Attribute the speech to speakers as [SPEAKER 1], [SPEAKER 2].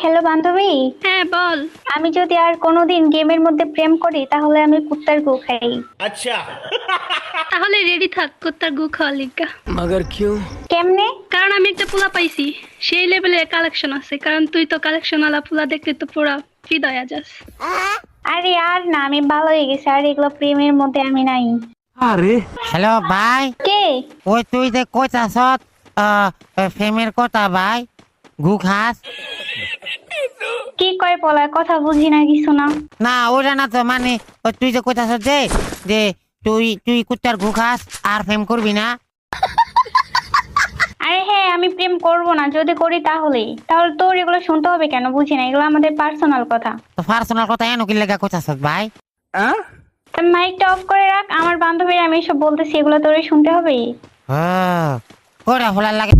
[SPEAKER 1] Hello বান্ধবী।
[SPEAKER 2] হ্যাঁ বল।
[SPEAKER 1] আমি যদি আর কোনোদিন গেমের মধ্যে প্রেম করি তাহলে আমি কুত্তার গু খাই।
[SPEAKER 3] अच्छा।
[SPEAKER 2] তাহলে রেডি থাক কুত্তার গু খাওয়া লিগা।
[SPEAKER 3] मगर क्यों?
[SPEAKER 1] কেমনে?
[SPEAKER 2] কারণ আমি একটা পোলা পাইছি, সেই লেভেলের কালেকশন আছে। কারণ তুই তো কালেকশন আলা পোলা দেখতে তো পুরা হৃদয়া যাস।
[SPEAKER 1] আরে আর না, আমি ভালো হয়ে গেছি, আর এগুলো প্রেমের মধ্যে আমি নাই।
[SPEAKER 3] अरे
[SPEAKER 4] হ্যালো ভাই,
[SPEAKER 1] কে?
[SPEAKER 4] ওই তুই যে কইতাছ ফেমের কথা ভাই, গু খাস?
[SPEAKER 1] কি কয় পলা, কথা বুঝি না কিছু না।
[SPEAKER 4] না ওটা না তো, মানে ওই তুই যে কইতাছ যে যে তুই তুই কুত্তার গু খাস আর ফেম করবি না।
[SPEAKER 1] আরে হ্যাঁ, আমি প্রেম করব না, যদি করি তাহলে তোর এগুলো শুনতে হবে কেন? বুঝি না, এগুলো আমাদের পার্সোনাল কথা।
[SPEAKER 4] তো পার্সোনাল কথা এনো কি লেগা কইতাছ ভাই?
[SPEAKER 1] মাইকটা অফ করে রাখ, আমার বান্ধবীর আমি এসব বলতেছি, এগুলো তোরে শুনতে হবে।
[SPEAKER 4] ও কোরা ফলার লাগে।